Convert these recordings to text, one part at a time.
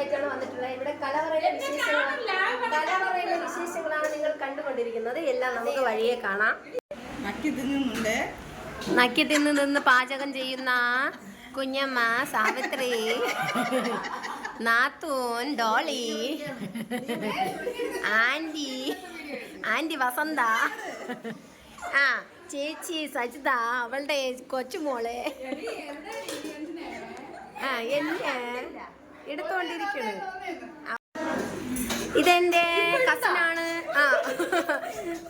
ആയിട്ടാണ് വന്നിട്ടുള്ളത്. ഇവിടെ കലവറയിലെ വിശേഷങ്ങളാണ് നിങ്ങൾ കണ്ടുകൊണ്ടിരിക്കുന്നത്. എല്ലാം നമുക്ക് വഴിയെ കാണാം. നക്കി നിന്ന് പാചകം ചെയ്യുന്ന കുഞ്ഞമ്മ, സാവിത്രി, നാത്തൂൻ ഡോളി, ആന്റി വസന്ത, ആ ചേച്ചി സജിത, അവളുടെ കൊച്ചുമോളെ എന്നെ എടുത്തോണ്ടിരിക്കണ്. ഇതെന്റെ കസിനാണ്.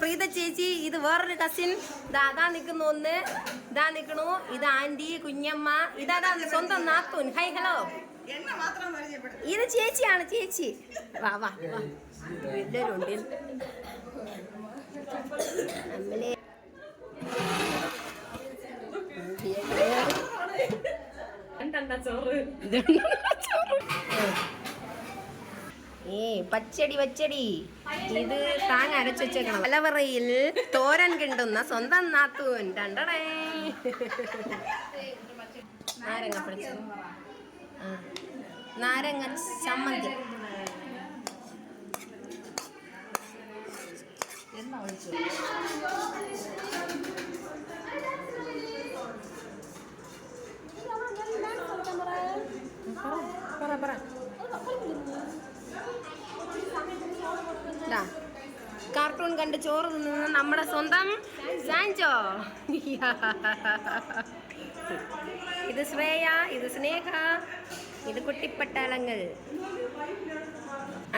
പ്രീത ചേച്ചി. ഇത് വേറൊരു കസിൻ. അതാ നിൽക്കുന്നു ഒന്ന്. ഇതാ നിൽക്കണു. ഇത് ആന്റി, കുഞ്ഞമ്മ. ഇതാ സ്വന്തം നാത്തൂൻ. Hi hello. ഇത് ചേച്ചിയാണ്. ചേച്ചി വാ വാ വാ. എല്ലാവരും ഉണ്ട്. നമ്മളെ പച്ചടി ഇത് താങ്ങ അരച്ചു വെച്ചേക്കണം. കലവറയിൽ തോരൻ കിണ്ടുന്ന സ്വന്തം നാത്തൂൻ. രണ്ടടേ നാരങ്ങ പിടിച്ചു. നാരങ്ങ ചമ്മന്തി. കാർട്ടൂൺ കണ്ട് ചോറ് തിന്നുന്ന നമ്മുടെ സ്വന്തം സാൻജോ. ഇത് ശ്രേയ, ഇത് സ്നേഹ, ഇത് കുട്ടിപ്പട്ടാളങ്ങൾ.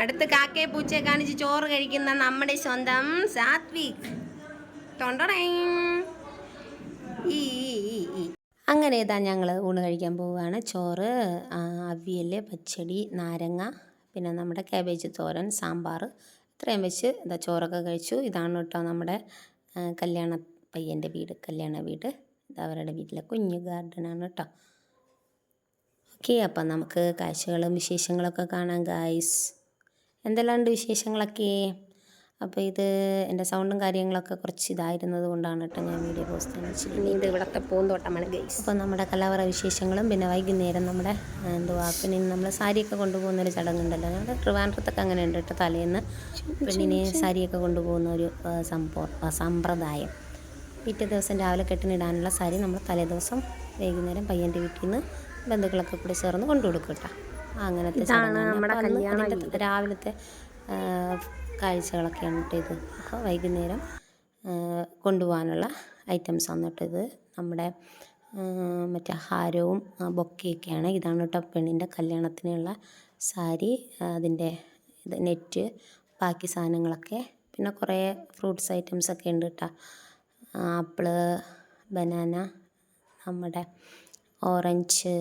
അടുത്ത് കാക്കയെ പൂച്ചയെ കാണിച്ച് ചോറ് കഴിക്കുന്ന നമ്മുടെ സ്വന്തം സാത്വിക്. അങ്ങനെ ഇതാ ഞങ്ങൾ ഊണ് കഴിക്കാൻ പോവുകയാണ്. ചോറ്, അവിയൽ, പച്ചടി, നാരങ്ങ, പിന്നെ നമ്മുടെ കാബേജ് തോരൻ, സാമ്പാർ, ഇത്രയും വെച്ച് ഇതാ ചോറൊക്കെ കഴിച്ചു. ഇതാണ് കേട്ടോ നമ്മുടെ കല്യാണ വീട്. ഇത് അവരുടെ വീട്ടിലെ കുഞ്ഞു ഗാർഡനാണ് കേട്ടോ. ഓക്കെ, അപ്പം നമുക്ക് കാഴ്ചകളും വിശേഷങ്ങളൊക്കെ കാണാം ഗായ്സ്. എന്തെല്ലാം ഉണ്ട് വിശേഷങ്ങളൊക്കെ. അപ്പോൾ ഇത് എൻ്റെ സൗണ്ടും കാര്യങ്ങളൊക്കെ കുറച്ച് ഇതായിരുന്നത് കൊണ്ടാണ് കേട്ടോ ഞാൻ വീഡിയോ പോസ്റ്റ് ചെയ്യാൻ വെച്ചിട്ടുണ്ട്. ഇത് ഇവിടുത്തെ പൂന്തോട്ടമാണ് ഗൈസ്. അപ്പോൾ നമ്മുടെ കലവറ വിശേഷങ്ങളും പിന്നെ വൈകുന്നേരം നമ്മുടെ പിന്നെ നമ്മൾ സാരിയൊക്കെ കൊണ്ടുപോകുന്നൊരു ചടങ്ങുണ്ടല്ലോ. ഞങ്ങളുടെ ട്രിവാൻഡ്രത്തൊക്കെ അങ്ങനെ ഉണ്ട് കേട്ടോ. തലേന്ന് പെണ്ണിനെ സാരിയൊക്കെ കൊണ്ടുപോകുന്ന ഒരു സമ്പ്രദായം. പിറ്റേ ദിവസം രാവിലെ കെട്ടിനിടാനുള്ള സാരി നമ്മൾ തലേ ദിവസം വൈകുന്നേരം പയ്യൻ്റെ വീട്ടിൽ നിന്ന് ബന്ധുക്കളൊക്കെ കൂടി ചേർന്ന് കൊണ്ടു കൊടുക്കും കേട്ടോ. അങ്ങനത്തെ രാവിലത്തെ കാഴ്ചകളൊക്കെയാണ് കേട്ടോ ഇത്. അപ്പോൾ വൈകുന്നേരം കൊണ്ടുപോകാനുള്ള ഐറ്റംസ് ആണ് കേട്ടോ ഇത്. നമ്മുടെ മറ്റേ ഹാരവും ബൊക്കെയൊക്കെയാണ്. ഇതാണ് കേട്ടോ പെണ്ണിൻ്റെ കല്യാണത്തിനുള്ള സാരി. അതിൻ്റെ ഇത് നെറ്റ്, ബാക്കി സാധനങ്ങളൊക്കെ. പിന്നെ കുറേ ഫ്രൂട്ട്സ് ഐറ്റംസൊക്കെ ഉണ്ട് കേട്ടോ. ആപ്പിള്, ബനാന, നമ്മുടെ ഓറഞ്ച്,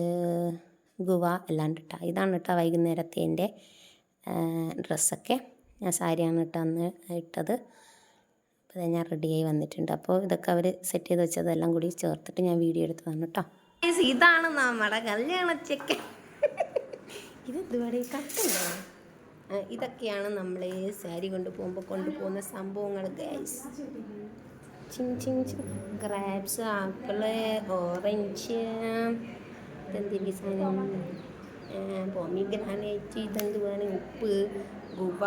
ഗുവ എല്ലാം ഉണ്ട് കേട്ടോ. ഇതാണ് കേട്ടോ വൈകുന്നേരത്തെ എൻ്റെ ഡ്രസ്സൊക്കെ. ഞാൻ സാരിയാണ് കേട്ടോ അന്ന് ഇട്ടത്. അപ്പോൾ ഞാൻ റെഡിയായി വന്നിട്ടുണ്ട്. അപ്പോൾ ഇതൊക്കെ അവർ സെറ്റ് ചെയ്ത് വെച്ചതെല്ലാം കൂടി ചേർത്തിട്ട് ഞാൻ വീഡിയോ എടുത്തതാണ് കേട്ടോ. ഇതാണ് നമ്മുടെ കല്യാണച്ചക്കൻ. ഇതെന്തുപാടെ കട്ടുണ്ടോ? ഇതൊക്കെയാണ് നമ്മൾ സാരി കൊണ്ടുപോകുന്ന സംഭവങ്ങൾ ഗൈസ്. ഗ്രാപ്സ്, ആപ്പിള്, ഓറഞ്ച്, ഇതെന്തിൻ്റെ സാധനം, പൊമിഗ്രാനൈറ്റ്, ഇതെന്തുവാണ്, ഉപ്പ്, ഗുവ,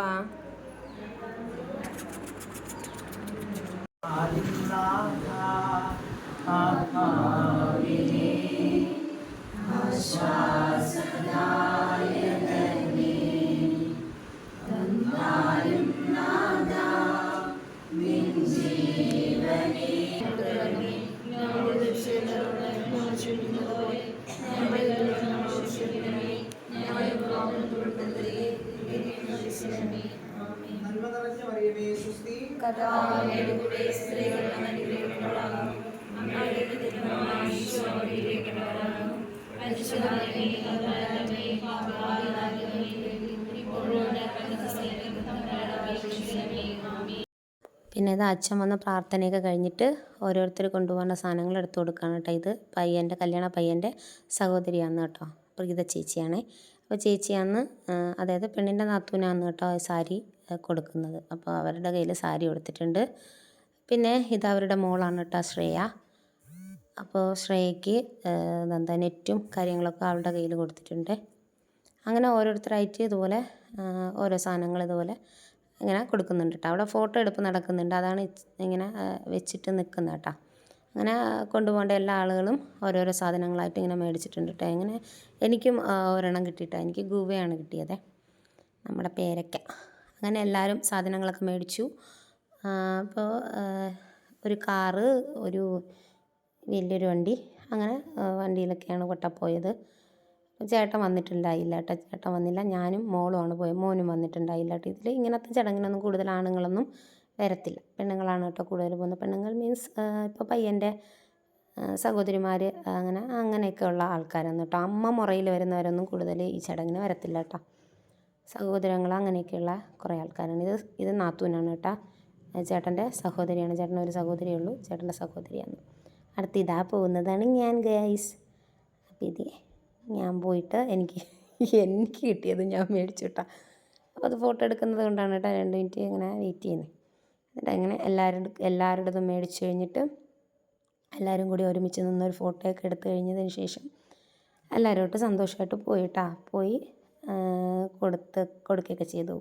പിന്നെ ഇത് അച്ഛൻ വന്ന് പ്രാർത്ഥനയൊക്കെ കഴിഞ്ഞിട്ട് ഓരോരുത്തർ കൊണ്ടുപോകേണ്ട സാധനങ്ങൾ എടുത്തു കൊടുക്കുകയാണ് കേട്ടോ. ഇത് കല്യാണ പയ്യൻ്റെ സഹോദരിയാണ് കേട്ടോ, പ്രീത ചേച്ചിയാണ്. അപ്പോൾ ചേച്ചിയാണ്, അതായത് പെണ്ണിൻ്റെ നാത്തൂനാണ് കേട്ടോ സാരി കൊടുക്കുന്നത്. അപ്പോൾ അവരുടെ കയ്യിൽ സാരി കൊടുത്തിട്ടുണ്ട്. പിന്നെ ഇത് അവരുടെ മോളാണ് കേട്ടോ ശ്രേയ. അപ്പോൾ ശ്രേയയ്ക്ക് നെറ്റും കാര്യങ്ങളൊക്കെ അവളുടെ കയ്യിൽ കൊടുത്തിട്ടുണ്ട്. അങ്ങനെ ഓരോരുത്തരായിട്ട് ഇതുപോലെ ഓരോ സാധനങ്ങൾ ഇതുപോലെ ഇങ്ങനെ കൊടുക്കുന്നുണ്ട് കേട്ടോ. അവിടെ ഫോട്ടോ എടുപ്പ് നടക്കുന്നുണ്ട്, അതാണ് ഇങ്ങനെ വെച്ചിട്ട് നിൽക്കുന്നത് കേട്ടോ. അങ്ങനെ കൊണ്ടുപോകേണ്ട എല്ലാ ആളുകളും ഓരോരോ സാധനങ്ങളായിട്ട് ഇങ്ങനെ മേടിച്ചിട്ടുണ്ട് കേട്ടോ. ഇങ്ങനെ എനിക്കും ഒരെണ്ണം കിട്ടിയിട്ടാണ്, എനിക്ക് ഗുവയാണ് കിട്ടിയത്, നമ്മുടെ പേരയ്ക്ക. അങ്ങനെ എല്ലാവരും സാധനങ്ങളൊക്കെ മേടിച്ചു. അപ്പോൾ ഒരു കാറ്, ഒരു വലിയൊരു വണ്ടി, അങ്ങനെ വണ്ടിയിലൊക്കെയാണ് കൊട്ടപ്പോയത്. ചേട്ടൻ വന്നിട്ടുണ്ടായില്ല കേട്ടോ, ചേട്ടൻ വന്നില്ല, ഞാനും മോളുമാണ് പോയത്, മോനും വന്നിട്ടുണ്ടായില്ല കേട്ടോ. ഇതിൽ ഇങ്ങനത്തെ ചടങ്ങിനൊന്നും കൂടുതൽ ആണുങ്ങളൊന്നും വരത്തില്ല, പെണ്ണുങ്ങളാണ് കേട്ടോ കൂടുതൽ പോകുന്നത്. പെണ്ണുങ്ങൾ മീൻസ് ഇപ്പോൾ പയ്യൻ്റെ സഹോദരിമാർ അങ്ങനെയൊക്കെ ഉള്ള ആൾക്കാരാണ് കേട്ടോ. അമ്മ മുറയിൽ വരുന്നവരൊന്നും കൂടുതൽ ഈ ചടങ്ങിന് വരത്തില്ല കേട്ടോ. സഹോദരങ്ങൾ അങ്ങനെയൊക്കെയുള്ള കുറേ ആൾക്കാരാണ്. ഇത് നാത്തൂനാണ് കേട്ടോ, ചേട്ടൻ്റെ സഹോദരിയാണ്. ചേട്ടനൊരു സഹോദരിയേ ഉള്ളൂ, ചേട്ടൻ്റെ സഹോദരിയാണ്. അടുത്ത് ഇതാ പോകുന്നതാണ് ഞാൻ ഗൈസ്. അപ്പോൾ ഇത് ഞാൻ പോയിട്ട് എനിക്ക് കിട്ടിയത് ഞാൻ മേടിച്ചു കേട്ടോ. അപ്പോൾ അത് ഫോട്ടോ എടുക്കുന്നത് കൊണ്ടാണ് കേട്ടോ 2 മിനിറ്റ് ഇങ്ങനെ വെയിറ്റ് ചെയ്യുന്നത്. എന്നിട്ട് അങ്ങനെ എല്ലാവരുടേതും മേടിച്ച് കഴിഞ്ഞിട്ട് എല്ലാവരും കൂടി ഒരുമിച്ച് നിന്നൊരു ഫോട്ടോയൊക്കെ എടുത്തു കഴിഞ്ഞതിന് ശേഷം എല്ലാവരോട്ട് സന്തോഷമായിട്ട് പോയി കൊടുക്കുകയൊക്കെ ചെയ്തു.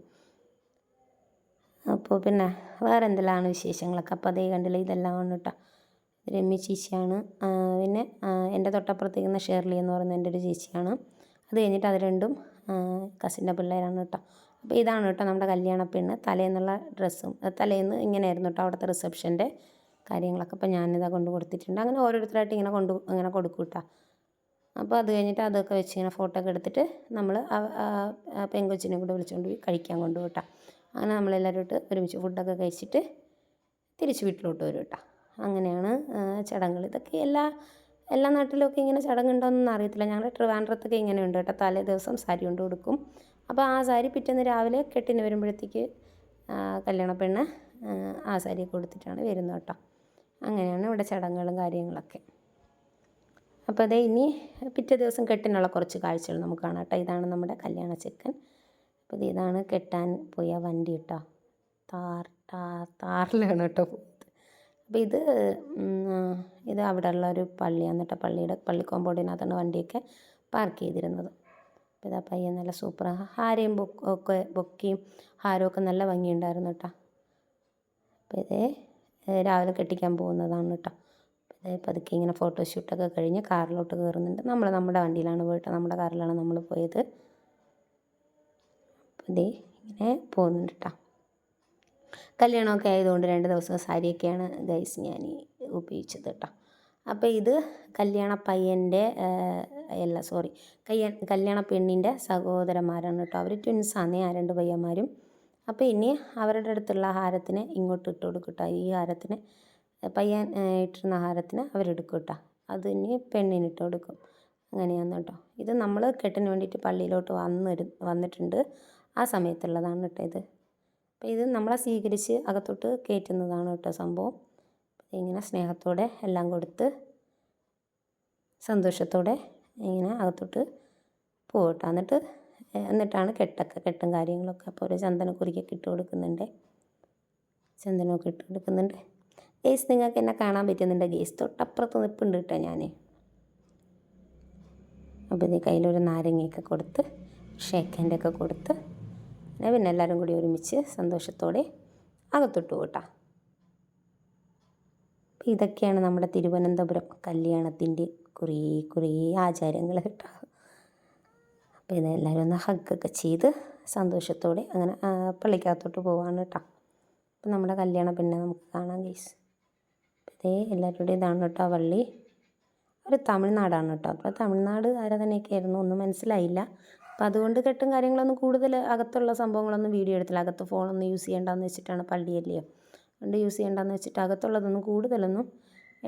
അപ്പോൾ പിന്നെ വേറെ എന്തെല്ലാമാണ് വിശേഷങ്ങളൊക്കെ. അപ്പോൾ അതേ കണ്ടില്ല, ഇതെല്ലാം ആണ് കേട്ടോ. രമ്യ ചേച്ചിയാണ്. പിന്നെ എൻ്റെ തൊട്ടപ്പുറത്തേക്കുന്ന ഷേർലി എന്ന് പറയുന്ന എൻ്റെ ഒരു ചേച്ചിയാണ്. അത് കഴിഞ്ഞിട്ട് അത് രണ്ടും കസിൻ്റെ പിള്ളേരാണ് കേട്ടോ. അപ്പോൾ ഇതാണ് കേട്ടോ നമ്മുടെ കല്യാണ പെണ്ണ്. തലേന്നുള്ള ഡ്രസ്സും തലേന്ന് ഇങ്ങനെയായിരുന്നു കേട്ടോ അവിടുത്തെ റിസപ്ഷൻ്റെ കാര്യങ്ങളൊക്കെ. അപ്പോൾ ഞാനിതാ കൊണ്ട് കൊടുത്തിട്ടുണ്ട്. അങ്ങനെ ഓരോരുത്തരായിട്ട് ഇങ്ങനെ കൊടുക്കും കേട്ടോ. അപ്പോൾ അത് കഴിഞ്ഞിട്ട് അതൊക്കെ വെച്ച് ഇങ്ങനെ ഫോട്ടോ ഒക്കെ എടുത്തിട്ട് നമ്മൾ പെങ്കൊച്ചിനെ കൂടെ വിളിച്ചുകൊണ്ട് പോയി കഴിക്കാൻ കൊണ്ടുപോകും കേട്ടോ. അങ്ങനെ നമ്മളെല്ലാവരും ഒരുമിച്ച് ഫുഡൊക്കെ കഴിച്ചിട്ട് തിരിച്ച് വീട്ടിലോട്ട് വരും കേട്ടോ. അങ്ങനെയാണ് ചടങ്ങുകൾ. ഇതൊക്കെ എല്ലാ നാട്ടിലൊക്കെ ഇങ്ങനെ ചടങ്ങുണ്ടോയെന്നൊന്നും അറിയത്തില്ല. ഞങ്ങളുടെ ട്രിവാൻഡ്രത്തൊക്കെ ഇങ്ങനെയുണ്ട് കേട്ടോ. തലേ ദിവസം സാരി കൊണ്ട് കൊടുക്കും. അപ്പോൾ ആ സാരി പിറ്റേന്ന് രാവിലെ കെട്ടിന് വരുമ്പോഴത്തേക്ക് കല്യാണ പെണ്ണ് ആ സാരി കൊടുത്തിട്ടാണ് വരുന്നത് കേട്ടോ. അങ്ങനെയാണ് ഇവിടെ ചടങ്ങുകളും കാര്യങ്ങളൊക്കെ. അപ്പോൾ അതേ ഇനി പിറ്റേ ദിവസം കെട്ടിനുള്ള കുറച്ച് കാഴ്ചകൾ നമുക്ക് കാണാം കേട്ടോ. ഇതാണ് നമ്മുടെ കല്യാണ ചെക്കൻ. അപ്പോൾ ഇതാണ് കെട്ടാൻ പോയ വണ്ടി കേട്ടോ. താറിലാണ് കേട്ടോ പോയത്. അപ്പോൾ ഇത് അവിടെ ഉള്ള ഒരു പള്ളിയാണ് കേട്ടോ. പള്ളി കോമ്പൗണ്ടിനകത്താണ് വണ്ടിയൊക്കെ പാർക്ക് ചെയ്തിരുന്നത്. അപ്പോൾ ഇതാ പയ്യൻ നല്ല സൂപ്പർ ഹാരയും ബൊക്കയും ഹാരമൊക്കെ നല്ല ഭംഗിയുണ്ടായിരുന്നു കേട്ടോ. അപ്പോൾ ഇതേ രാവിലെ കെട്ടിക്കാൻ പോകുന്നതാണ് കേട്ടോ. ഇതേ പതുക്കെ ഇങ്ങനെ ഫോട്ടോഷൂട്ടൊക്കെ കഴിഞ്ഞ് കാറിലോട്ട് കയറുന്നുണ്ട്. നമ്മുടെ വണ്ടിയിലാണ് പോയിട്ട്, നമ്മുടെ കാറിലാണ് നമ്മൾ പോയത്. അപ്പോൾ ഇതേ ഇങ്ങനെ പോകുന്നുണ്ട് കേട്ടോ. കല്യാണമൊക്കെ ആയതുകൊണ്ട് 2 ദിവസം സാരിയൊക്കെയാണ് ഗൈസ് ഞാൻ ഉപയോഗിച്ചത് കേട്ടോ. അപ്പോൾ ഇത് കല്യാണ പയ്യൻ്റെ കല്യാണ പെണ്ണിൻ്റെ സഹോദരന്മാരാണ് കേട്ടോ. അവർ ട്വിൻസാണ് ആ 2 പയ്യന്മാരും. അപ്പോൾ ഇനി അവരുടെ അടുത്തുള്ള ഹാരത്തിന് ഇങ്ങോട്ട് ഇട്ട് കൊടുക്കും കേട്ടോ. ഈ ഹാരത്തിന് പയ്യൻ ഇട്ടിരുന്ന ഹാരത്തിന് അവരെടുക്കും കേട്ടോ. അത് ഇനി പെണ്ണിനിട്ട് കൊടുക്കും. അങ്ങനെയാണ് കേട്ടോ. ഇത് നമ്മൾ കെട്ടിന് വേണ്ടിയിട്ട് പള്ളിയിലോട്ട് വന്നിട്ടുണ്ട്, ആ സമയത്തുള്ളതാണ് കേട്ടോ ഇത്. അപ്പോൾ ഇത് നമ്മളെ സ്വീകരിച്ച് അകത്തോട്ട് കയറ്റുന്നതാണ് കേട്ടോ സംഭവം. ഇങ്ങനെ സ്നേഹത്തോടെ എല്ലാം കൊടുത്ത് സന്തോഷത്തോടെ ഇങ്ങനെ അകത്തോട്ട് പോകട്ടോ. എന്നിട്ടാണ് കെട്ടും കാര്യങ്ങളൊക്കെ. അപ്പോൾ ഒരു ചന്ദനക്കുറിക്കൊക്കെ ഇട്ട് കൊടുക്കുന്നുണ്ട്, ചന്ദനമൊക്കെ ഇട്ട് കൊടുക്കുന്നുണ്ട്. ഗേസ് നിങ്ങൾക്ക് എന്നെ കാണാൻ പറ്റുന്നുണ്ട് ഗേസ്, തൊട്ടപ്പുറത്ത് നിൽപ്പുണ്ട് കേട്ടോ ഞാൻ. അപ്പോൾ ഇത് കയ്യിലൊരു നാരങ്ങയൊക്കെ കൊടുത്ത് ഷേക്ക് ഹാൻഡൊക്കെ കൊടുത്ത് പിന്നെ എല്ലാവരും കൂടി ഒരുമിച്ച് സന്തോഷത്തോടെ അകത്തോട്ട് പോകട്ടോ. അപ്പോൾ ഇതൊക്കെയാണ് നമ്മുടെ തിരുവനന്തപുരം കല്യാണത്തിൻ്റെ കുറേ ആചാരങ്ങൾ കേട്ടോ. അപ്പോൾ ഇതെല്ലാവരും ഒന്ന് ഹഗ്ഗൊക്കെ ചെയ്ത് സന്തോഷത്തോടെ അങ്ങനെ പള്ളിക്കകത്തോട്ട് പോവാണ് കേട്ടോ. അപ്പോൾ നമ്മുടെ കല്യാണ പെണ്ണെ നമുക്ക് കാണാം ഗൈസ്. ഇതേ എല്ലാവരുടെയും ഇതാണ് കേട്ടോ പള്ളി. ഒരു തമിഴ്നാടാണ് കേട്ടോ. അപ്പോൾ തമിഴ്നാട് ആരാധനയൊക്കെ ആയിരുന്നു, ഒന്നും മനസ്സിലായില്ല. അപ്പോൾ അതുകൊണ്ട് കെട്ടും കാര്യങ്ങളൊന്നും കൂടുതൽ അകത്തുള്ള സംഭവങ്ങളൊന്നും വീഡിയോ എടുത്തില്ല. അകത്ത് ഫോണൊന്നും യൂസ് ചെയ്യേണ്ടെന്ന് വെച്ചിട്ടാണ്, പള്ളിയല്ലയോ അതുകൊണ്ട് യൂസ് ചെയ്യേണ്ടെന്ന് വെച്ചിട്ട് അകത്തുള്ളതൊന്നും കൂടുതലൊന്നും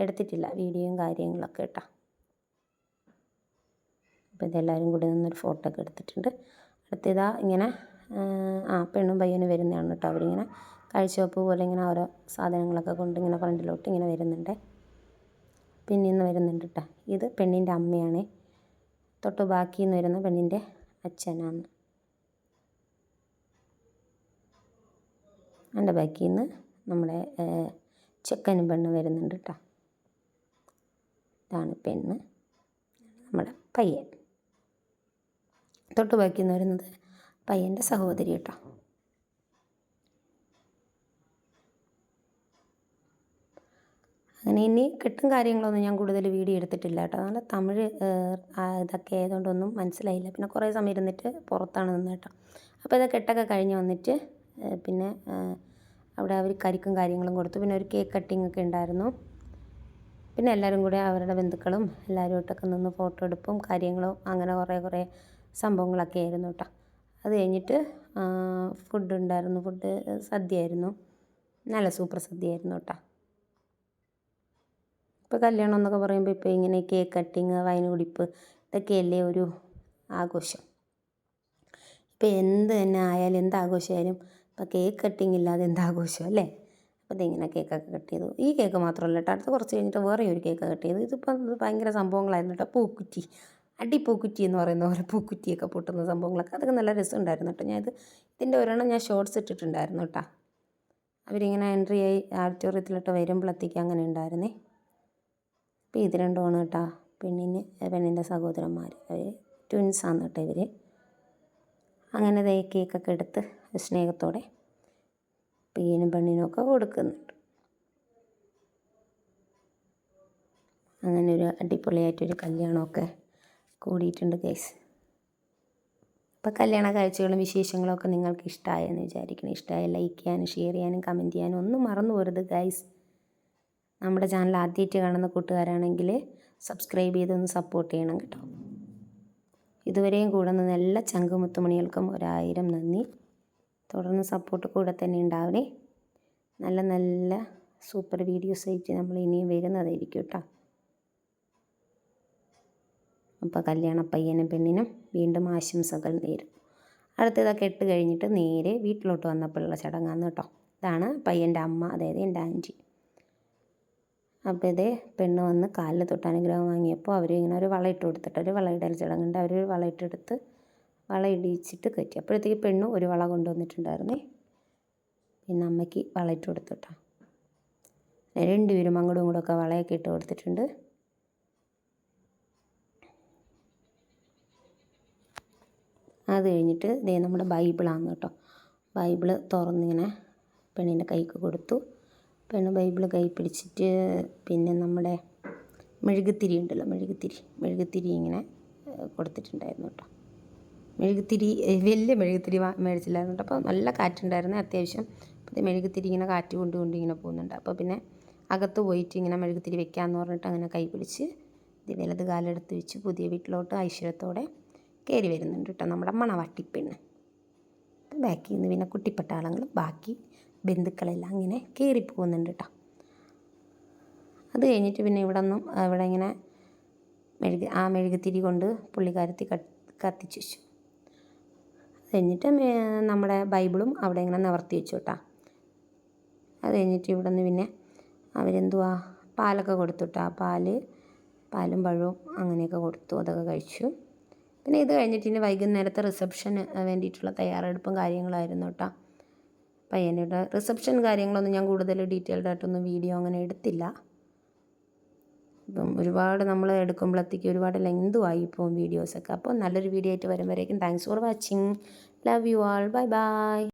എടുത്തിട്ടില്ല, വീഡിയോയും കാര്യങ്ങളൊക്കെ കേട്ടോ. അപ്പോൾ ഇതെല്ലാവരും കൂടി നിന്നൊരു ഫോട്ടോ ഒക്കെ എടുത്തിട്ടുണ്ട്. അടുത്തിതാ ഇങ്ങനെ പെണ്ണും പയ്യനും വരുന്നതാണ് കേട്ടോ. അവരിങ്ങനെ കാഴ്ചവെപ്പ് പോലെ ഇങ്ങനെ ഓരോ സാധനങ്ങളൊക്കെ കൊണ്ട് ഇങ്ങനെ ഫ്രണ്ടിലോട്ട് ഇങ്ങനെ വരുന്നുണ്ട്. പിന്നെ ഇന്ന് വരുന്നുണ്ട് കേട്ടോ. ഇത് പെണ്ണിൻ്റെ അമ്മയാണ്. തൊട്ട് ബാക്കിന്ന് വരുന്ന പെണ്ണിൻ്റെ അച്ഛനാണ്. എൻ്റെ ബാക്കിൽ നിന്ന് നമ്മുടെ ചെക്കനും പെണ്ണ് വരുന്നുണ്ട് കേട്ടോ. ഇതാണ് പെണ്ണ്, നമ്മുടെ പയ്യൻ. തൊട്ട് ബാക്കി വരുന്നത് പയ്യൻ്റെ സഹോദരി കേട്ടോ. അങ്ങനെ ഇനി കെട്ടും കാര്യങ്ങളൊന്നും ഞാൻ കൂടുതൽ വീഡിയോ എടുത്തിട്ടില്ല കേട്ടോ. നല്ല തമിഴ് ഇതൊക്കെ ആയതുകൊണ്ടൊന്നും മനസ്സിലായില്ല. പിന്നെ കുറേ സമയം ഇരുന്നിട്ട് പുറത്താണ് നിന്ന് കേട്ടോ. അപ്പോൾ ഇത് കെട്ടൊക്കെ കഴിഞ്ഞ് വന്നിട്ട് പിന്നെ അവിടെ അവർ കരിക്കും കാര്യങ്ങളും കൊടുത്തു. പിന്നെ ഒരു കേക്ക് കട്ടിംഗ് ഒക്കെ ഉണ്ടായിരുന്നു. പിന്നെ എല്ലാവരും കൂടെ അവരുടെ ബന്ധുക്കളും എല്ലാവരുമായിട്ടൊക്കെ നിന്ന് ഫോട്ടോ എടുപ്പും കാര്യങ്ങളും അങ്ങനെ കുറേ സംഭവങ്ങളൊക്കെ ആയിരുന്നു കേട്ടോ. അത് കഴിഞ്ഞിട്ട് ഫുഡ് ഉണ്ടായിരുന്നു. ഫുഡ് സദ്യയായിരുന്നു. നല്ല സൂപ്പർ സദ്യയായിരുന്നു കേട്ടോ. ഇപ്പോൾ കല്യാണം എന്നൊക്കെ പറയുമ്പോൾ ഇപ്പോൾ ഇങ്ങനെ കേക്ക് കട്ടിങ്, വൈൻ കുടിപ്പ് ഇതൊക്കെയല്ലേ ഒരു ആഘോഷം. ഇപ്പോൾ എന്ത് തന്നെ ആയാലും എന്ത് ആഘോഷമായാലും ഇപ്പോൾ കേക്ക് കട്ടിങ് ഇല്ലാതെ എന്ത് ആഘോഷം അല്ലേ. അപ്പോൾ ഇതിങ്ങനെ കേക്കൊക്കെ കട്ട് ചെയ്തു. ഈ കേക്ക് മാത്രമല്ല കേട്ടോ, അടുത്ത് കുറച്ച് കഴിഞ്ഞിട്ട് വേറെ ഒരു കേക്ക് കട്ട് ചെയ്തു. ഇതിപ്പോൾ ഭയങ്കര സംഭവങ്ങളായിരുന്നു കേട്ടോ. പൂക്കുറ്റി, പൂക്കുറ്റി എന്ന് പറയുന്ന പോലെ പൂക്കുറ്റിയൊക്കെ പൊട്ടുന്ന സംഭവങ്ങളൊക്കെ അതൊക്കെ നല്ല രസമുണ്ടായിരുന്നു കേട്ടോ. ഇതിൻ്റെ ഒരെണ്ണം ഞാൻ ഷോർട്സ് ഇട്ടിട്ടുണ്ടായിരുന്നു കേട്ടോ. അവരിങ്ങനെ എൻട്രി ആയി ആഡിറ്റോറിയത്തിലോട്ട് വരുമ്പോഴത്തേക്ക് അങ്ങനെ ഉണ്ടായിരുന്നേ. അപ്പോൾ ഇത് രണ്ടുമാണ് കേട്ടോ പെണ്ണിൻ്റെ സഹോദരന്മാർ. അവർ ട്വിൻസാണ് കേട്ടോ ഇവർ. അങ്ങനെ കേക്കൊക്കെ എടുത്ത് സ്നേഹത്തോടെ പയ്യനും പെണ്ണിനും ഒക്കെ കൊടുക്കുന്നുണ്ട്. അങ്ങനെ ഒരു അടിപൊളിയായിട്ടൊരു കല്യാണമൊക്കെ കൂടിയിട്ടുണ്ട് ഗൈസ്. അപ്പോൾ കല്യാണ കാഴ്ചകളും വിശേഷങ്ങളും ഒക്കെ നിങ്ങൾക്ക് ഇഷ്ടമായെന്ന് വിചാരിക്കണം. ഇഷ്ടമായ ലൈക്ക് ചെയ്യാനും ഷെയർ ചെയ്യാനും കമൻറ്റ് ചെയ്യാനും ഒന്നും മറന്നു പോരുത് ഗൈസ്. നമ്മുടെ ചാനൽ ആദ്യമായിട്ട് കാണുന്ന കൂട്ടുകാരാണെങ്കിൽ സബ്സ്ക്രൈബ് ചെയ്തൊന്ന് സപ്പോർട്ട് ചെയ്യണം കേട്ടോ. ഇതുവരെയും കൂടെ നിന്ന് എല്ലാ ചങ്കുമുത്തുമണികൾക്കും 1000 നന്ദി. തുടർന്ന് സപ്പോർട്ട് കൂടെ തന്നെ ഉണ്ടാവണേ. നല്ല സൂപ്പർ വീഡിയോസ് ആയിട്ട് നമ്മൾ ഇനിയും വരുന്നതായിരിക്കും കേട്ടോ. അപ്പോൾ കല്യാണ പയ്യനും പെണ്ണിനും വീണ്ടും ആശംസകൾ നേരും. അടുത്തതൊക്കെ ഇട്ട് കഴിഞ്ഞിട്ട് നേരെ വീട്ടിലോട്ട് വന്നപ്പോഴുള്ള ചടങ്ങാണ് കേട്ടോ. ഇതാണ് പയ്യൻ്റെ അമ്മ, അതായത് എൻ്റെ ആൻറ്റി. അപ്പോൾ ഇതേ പെണ്ണ് വന്ന് കാലിൽ തൊട്ട് അനുഗ്രഹം വാങ്ങിയപ്പോൾ അവർ ഇങ്ങനെ ഒരു വളയിട്ട് കൊടുത്തിട്ട് ഒരു വളയിടൽ ചടങ്ങുണ്ട്. അവർ ഒരു വളയിട്ടെടുത്ത് വളയിടിച്ചിട്ട് കയറ്റി. അപ്പോഴത്തേക്ക് പെണ്ണും ഒരു വള കൊണ്ടുവന്നിട്ടുണ്ടായിരുന്നേ. പിന്നെ അമ്മയ്ക്ക് വളയിട്ട് കൊടുത്തിട്ടാ. രണ്ടുപേരും അങ്ങോട്ടും ഇങ്ങോട്ടുമൊക്കെ വളയൊക്കെ ഇട്ട് കൊടുത്തിട്ടുണ്ട്. അത് കഴിഞ്ഞിട്ട് ഇതേ നമ്മുടെ ബൈബിളാണ് കേട്ടോ. ബൈബിള് തുറന്നിങ്ങനെ പെണ്ണിൻ്റെ കൈക്ക് കൊടുത്തു. പെണ്ണ് ബൈബിള് കൈ പിടിച്ചിട്ട് പിന്നെ നമ്മുടെ മെഴുകുതിരി ഉണ്ടല്ലോ, മെഴുകുതിരി ഇങ്ങനെ കൊടുത്തിട്ടുണ്ടായിരുന്നു കേട്ടോ. മെഴുകുതിരി വലിയ മെഴുകുതിരി മേടിച്ചില്ലായിരുന്നു കേട്ടോ. അപ്പോൾ നല്ല കാറ്റുണ്ടായിരുന്നു അത്യാവശ്യം. അപ്പോൾ മെഴുകുതിരി ഇങ്ങനെ കാറ്റ് കൊണ്ട് ഇങ്ങനെ പോകുന്നുണ്ട്. അപ്പോൾ പിന്നെ അകത്ത് പോയിട്ട് ഇങ്ങനെ മെഴുകുതിരി വെക്കാമെന്ന് പറഞ്ഞിട്ട് അങ്ങനെ കൈ പിടിച്ച് ഇത് വലത് കാലെടുത്ത് വെച്ച് പുതിയ വീട്ടിലോട്ട് ഐശ്വര്യത്തോടെ കയറി വരുന്നുണ്ട് കേട്ടോ നമ്മുടെ മണവാട്ടിപ്പെണ്ണ്. ബാക്കിൽ നിന്ന് പിന്നെ കുട്ടിപ്പട്ടാളങ്ങളും ബാക്കി ബന്ധുക്കളെല്ലാം അങ്ങനെ കയറി പോകുന്നുണ്ട് കേട്ടോ. അത് കഴിഞ്ഞിട്ട് പിന്നെ ഇവിടെ ഇങ്ങനെ മെഴുകുതിരി കൊണ്ട് പുള്ളിക്കാരത്തി കത്തിച്ച് വെച്ചു. അത് കഴിഞ്ഞിട്ട് നമ്മുടെ ബൈബിളും അവിടെ ഇങ്ങനെ നിവർത്തി വെച്ചു കേട്ടോ. അത് കഴിഞ്ഞിട്ട് ഇവിടെ നിന്ന് പിന്നെ അവരെന്തുവാ പാലൊക്കെ കൊടുത്തു കേട്ടോ. പാലും പഴവും അങ്ങനെയൊക്കെ കൊടുത്തു. അതൊക്കെ കഴിച്ചു. പിന്നെ ഇത് കഴിഞ്ഞിട്ട് ഇനി വൈകുന്നേരത്തെ റിസപ്ഷന് വേണ്ടിയിട്ടുള്ള തയ്യാറെടുപ്പും കാര്യങ്ങളായിരുന്നു കേട്ടോ. പയ്യനുടെ റിസപ്ഷൻ കാര്യങ്ങളൊന്നും ഞാൻ കൂടുതൽ ഡീറ്റെയിൽഡ് ആയിട്ടൊന്നും വീഡിയോ അങ്ങനെ എടുത്തില്ല. ഇപ്പം ഒരുപാട് നമ്മൾ എടുക്കുമ്പോഴത്തേക്ക് ഒരുപാട് ലെങ്തുമായി ഇപ്പോൾ വീഡിയോസൊക്കെ. അപ്പോൾ നല്ലൊരു വീഡിയോ ആയിട്ട് വരുമ്പോഴേക്കും thanks for watching. Love you all. Bye bye.